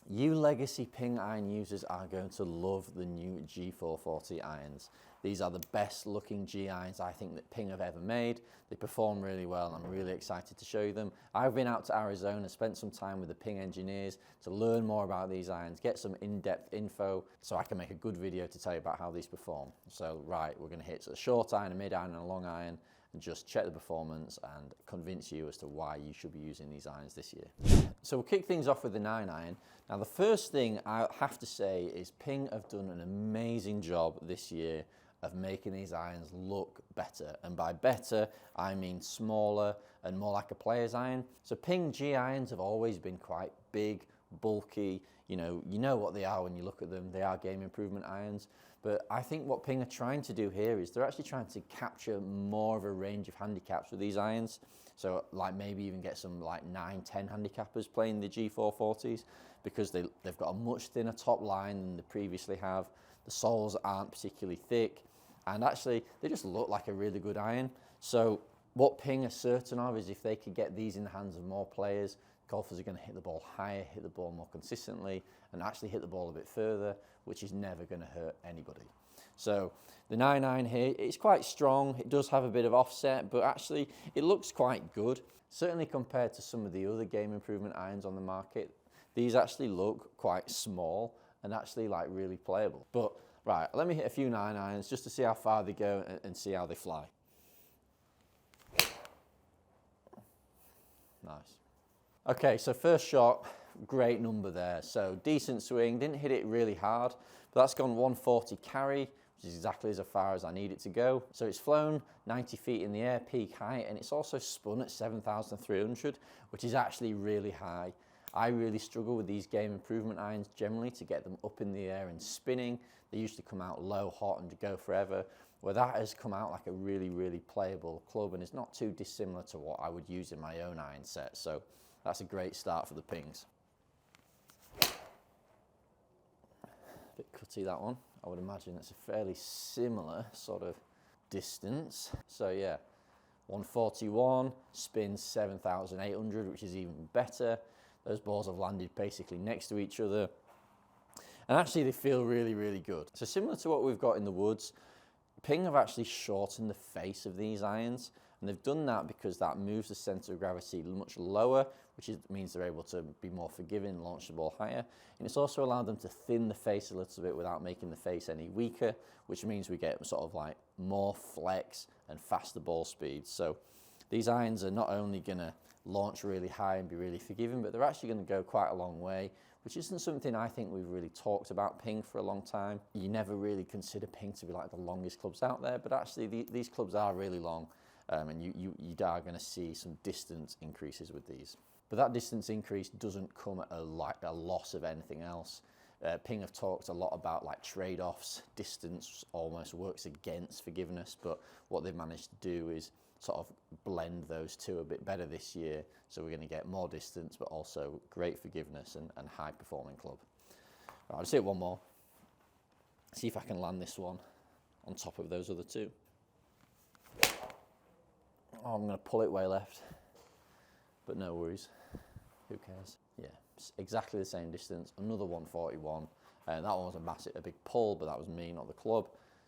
You legacy Ping iron users are going to love the new G440 irons. These are the best looking G irons I think that Ping have ever made. They perform really well and I'm really excited to show you them. I've been out to Arizona, spent some time with the Ping engineers to learn more about these irons, get some in-depth info so I can make a good video to tell you about how these perform. So right, we're going to hit a short iron, a mid iron and a long iron and just check the performance and convince you as to why you should be using these irons this year. So we'll kick things off with the 9 iron. Now the first thing I have to say is Ping have done an amazing job this year of making these irons look better. And by better, I mean smaller and more like a player's iron. So Ping G irons have always been quite big, bulky. You know what they are when you look at them. They are game improvement irons. But I think what Ping are trying to do here is they're actually trying to capture more of a range of handicaps with these irons. So like maybe even get some like 9, 10 handicappers playing the G440s because they've got a much thinner top line than they previously have. The soles aren't particularly thick and actually they just look like a really good iron. So what Ping are certain of is if they could get these in the hands of more players, golfers are going to hit the ball higher, hit the ball more consistently, and actually hit the ball a bit further, which is never going to hurt anybody. So the 9 iron here, it's quite strong. It does have a bit of offset, but actually it looks quite good. Certainly compared to some of the other game improvement irons on the market, these actually look quite small and actually like really playable. But right, let me hit a few 9 irons just to see how far they go and see how they fly. Nice. Okay, so first shot, great number there. So decent swing, didn't hit it really hard, but that's gone 140 carry, which is exactly as far as I need it to go. So it's flown 90 feet in the air, peak height, and it's also spun at 7,300, which is actually really high. I really struggle with these game improvement irons generally to get them up in the air and spinning. They usually come out low, hot, and go forever. Where that has come out like a really, really playable club and is not too dissimilar to what I would use in my own iron set. So that's a great start for the Pings. Bit cutty that one. I would imagine it's a fairly similar sort of distance. So yeah, 141, spins 7,800, which is even better. Those balls have landed basically next to each other. And actually they feel really, really good. So similar to what we've got in the woods, Ping have actually shortened the face of these irons. And they've done that because that moves the center of gravity much lower, which means they're able to be more forgiving, launch the ball higher. And it's also allowed them to thin the face a little bit without making the face any weaker, which means we get sort of like more flex and faster ball speeds. So these irons are not only going to launch really high and be really forgiving, but they're actually going to go quite a long way, which isn't something I think we've really talked about Ping for a long time. You never really consider Ping to be like the longest clubs out there, but actually these clubs are really long. And you are going to see some distance increases with these. But that distance increase doesn't come at a loss of anything else. Ping have talked a lot about like trade-offs. Distance almost works against forgiveness, but what they've managed to do is sort of blend those two a bit better this year. So we're going to get more distance, but also great forgiveness and high-performing club. Right, I'll just hit one more. See if I can land this one on top of those other two. Oh, I'm going to pull it way left, but no worries. Who cares? Yeah, it's exactly the same distance. Another 141. That one was a big pull, but that was me, not the club.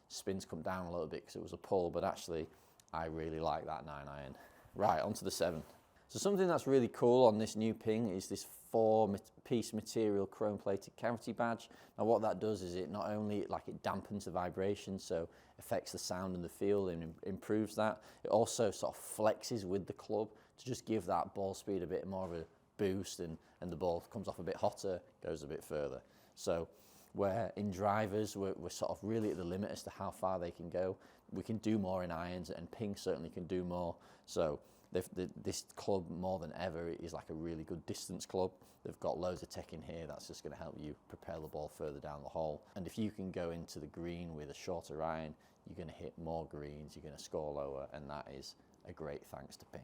Spins come down a little bit because it was a pull, but actually, I really like that 9 iron. Right, onto the 7. So something that's really cool on this new Ping is this 4-piece material chrome-plated cavity badge. Now what that does is it not only it dampens the vibration, so affects the sound and the feel and improves that. It also sort of flexes with the club to just give that ball speed a bit more of a boost and the ball comes off a bit hotter, goes a bit further. So where in drivers we're sort of really at the limit as to how far they can go. We can do more in irons and Ping certainly can do more. So this club more than ever is like a really good distance club. They've got loads of tech in here that's just going to help you propel the ball further down the hole. And if you can go into the green with a shorter iron, you're going to hit more greens, you're going to score lower, and that is a great thanks to Ping.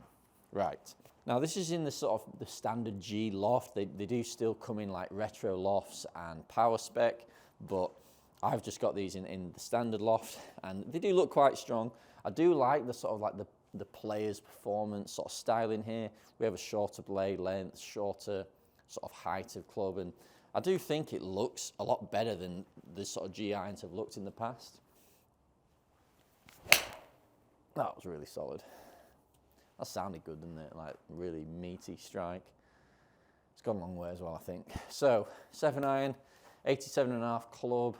Right, now this is in the sort of the standard G loft. They do still come in like retro lofts and power spec, but I've just got these in the standard loft and they do look quite strong. I do like the sort of like the player's performance sort of style in here. We have a shorter blade length, shorter sort of height of club, and I do think it looks a lot better than the sort of G irons have looked in the past. That was really solid. That sounded good, didn't it? Like really meaty strike. It's gone a long way as well, I think. So 7-iron, 87.5 club,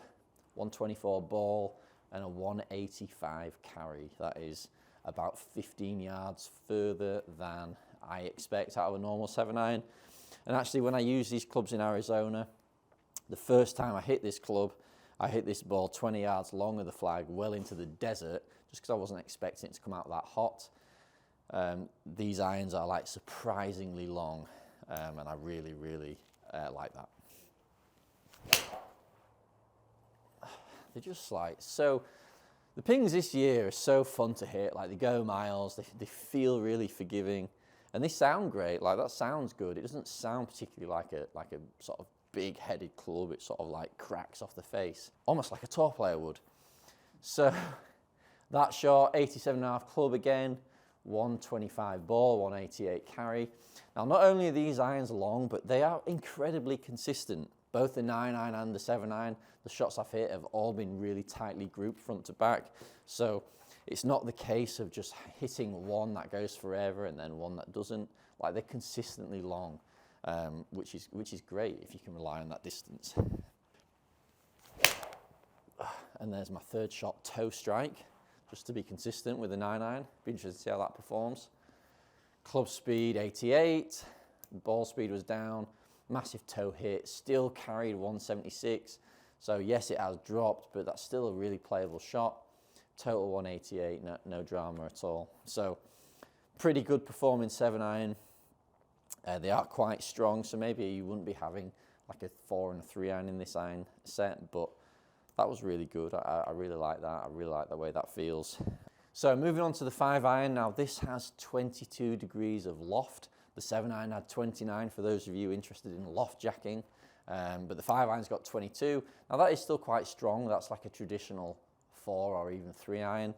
124 ball, and a 185 carry. That is about 15 yards further than I expect out of a normal 7-iron. And actually, when I use these clubs in Arizona, the first time I hit this club, I hit this ball 20 yards long of the flag, well into the desert, just because I wasn't expecting it to come out that hot. These irons are like surprisingly long, and I really, really like that. They're just like, so the pings this year are so fun to hit, like they go miles, they feel really forgiving, and they sound great, like that sounds good. It doesn't sound particularly like a sort of big-headed club. It sort of like cracks off the face, almost like a tour player would. So that shot, 87.5 club again, 125 ball, 188 carry. Now, not only are these irons long, but they are incredibly consistent. Both the 9-iron and the 7-iron, the shots I've hit have all been really tightly grouped front to back. So it's not the case of just hitting one that goes forever and then one that doesn't. Like, they're consistently long, which is great if you can rely on that distance. And there's my third shot, toe strike, just to be consistent with the 9-iron. Be interested to see how that performs. Club speed 88, ball speed was down, massive toe hit, still carried 176. So yes, it has dropped, but that's still a really playable shot. Total 188, no drama at all. So pretty good performing 7-iron. They are quite strong, so maybe you wouldn't be having like a 4 and a 3-iron in this iron set, but that was really good. I really like that. I really like the way that feels. So moving on to the 5-iron. Now this has 22 degrees of loft. The 7-iron had 29 for those of you interested in loft jacking, but the 5-iron's got 22. Now that is still quite strong. That's like a traditional 4 or even 3-iron,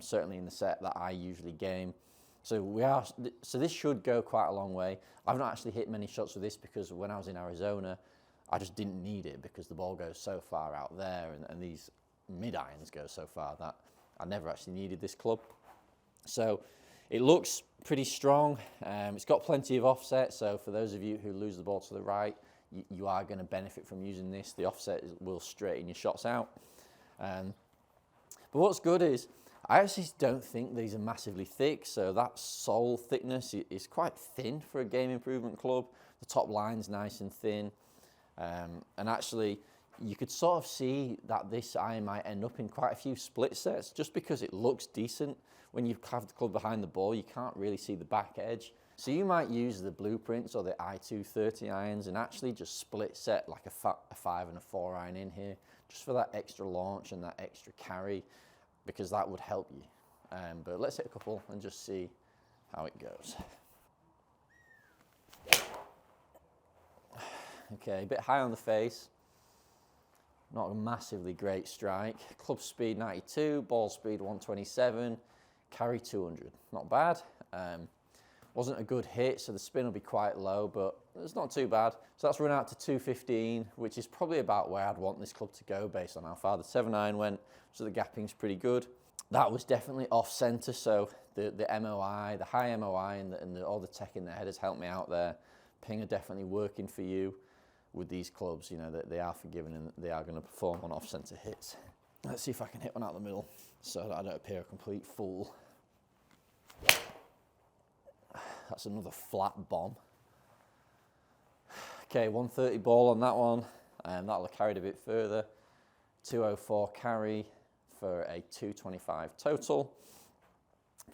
certainly in the set that I usually game. So this should go quite a long way. I've not actually hit many shots with this because when I was in Arizona, I just didn't need it because the ball goes so far out there, and these mid-irons go so far that I never actually needed this club. So it looks pretty strong. It's got plenty of offset, so for those of you who lose the ball to the right, you are going to benefit from using this. The offset will straighten your shots out. But what's good is I actually don't think these are massively thick, so that sole thickness is quite thin for a game improvement club. The top line's nice and thin. And actually, you could sort of see that this iron might end up in quite a few split sets just because it looks decent. When you have the club behind the ball, you can't really see the back edge. So you might use the blueprints or the I230 irons and actually just split set like a 5 and a 4-iron in here, just for that extra launch and that extra carry, because that would help you. But let's hit a couple and just see how it goes. Okay, a bit high on the face, not a massively great strike. Club speed 92, ball speed 127, carry 200. Not bad. Wasn't a good hit, so the spin will be quite low, but it's not too bad. So that's run out to 215, which is probably about where I'd want this club to go based on how far the 7-iron went, so the gapping's pretty good. That was definitely off center, so the MOI, the high MOI and all the tech in the head has helped me out there. Ping are definitely working for you with these clubs. You know, that they are forgiving and they are going to perform on off-center hits. Let's see if I can hit one out the middle so that I don't appear a complete fool. That's another flat bomb. Okay, 130 ball on that one. That'll have carried a bit further. 204 carry for a 225 total.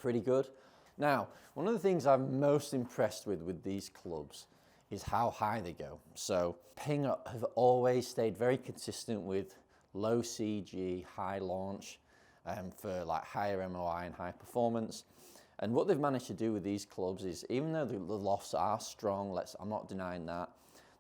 Pretty good. Now, one of the things I'm most impressed with these clubs is how high they go. So Ping have always stayed very consistent with low CG, high launch, for like higher MOI and high performance. And what they've managed to do with these clubs is, even though the lofts are strong, I'm not denying that,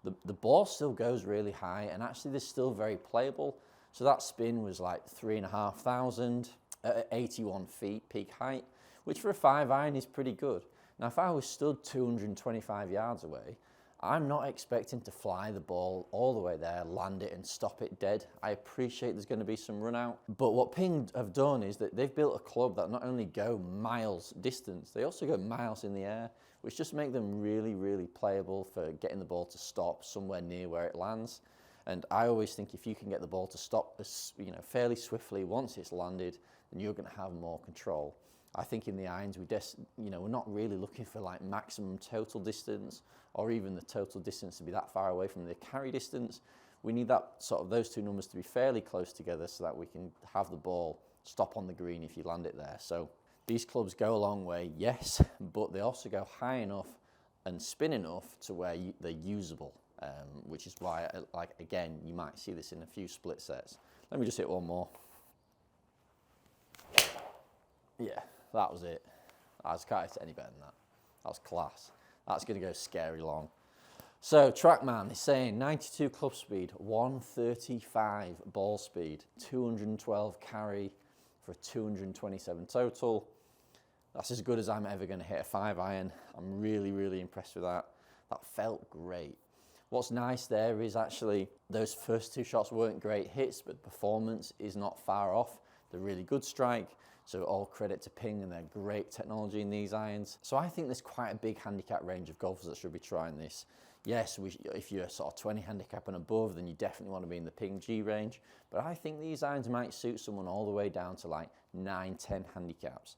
the ball still goes really high, and actually they're still very playable. So that spin was like 3,500 at 81 feet peak height, which for a 5-iron is pretty good. Now, if I was stood 225 yards away, I'm not expecting to fly the ball all the way there, land it and stop it dead. I appreciate there's going to be some run out, but what Ping have done is that they've built a club that not only go miles distance, they also go miles in the air, which just make them really, really playable for getting the ball to stop somewhere near where it lands. And I always think if you can get the ball to stop, fairly swiftly once it's landed, then you're going to have more control. I think in the irons, we're not really looking for like maximum total distance or even the total distance to be that far away from the carry distance. We need those two numbers to be fairly close together so that we can have the ball stop on the green if you land it there. So these clubs go a long way, yes, but they also go high enough and spin enough to where they're usable, which is why, again, you might see this in a few split sets. Let me just hit one more. Yeah. That was it. I just can't hit any better than that. That was class. That's going to go scary long. So Trackman is saying 92 club speed, 135 ball speed, 212 carry for 227 total. That's as good as I'm ever going to hit a 5-iron. I'm really, really impressed with that. That felt great. What's nice there is actually those first two shots weren't great hits, but the performance is not far off. They're really good strike. So all credit to Ping and their great technology in these irons. So I think there's quite a big handicap range of golfers that should be trying this. Yes, if you're sort of 20 handicap and above, then you definitely want to be in the Ping G range. But I think these irons might suit someone all the way down to like 9, 10 handicaps.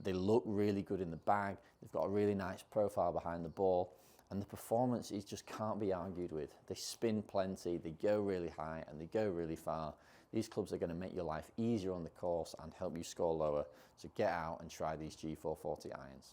They look really good in the bag. They've got a really nice profile behind the ball. And the performance just can't be argued with. They spin plenty, they go really high, and they go really far. These clubs are going to make your life easier on the course and help you score lower. So get out and try these G440 irons.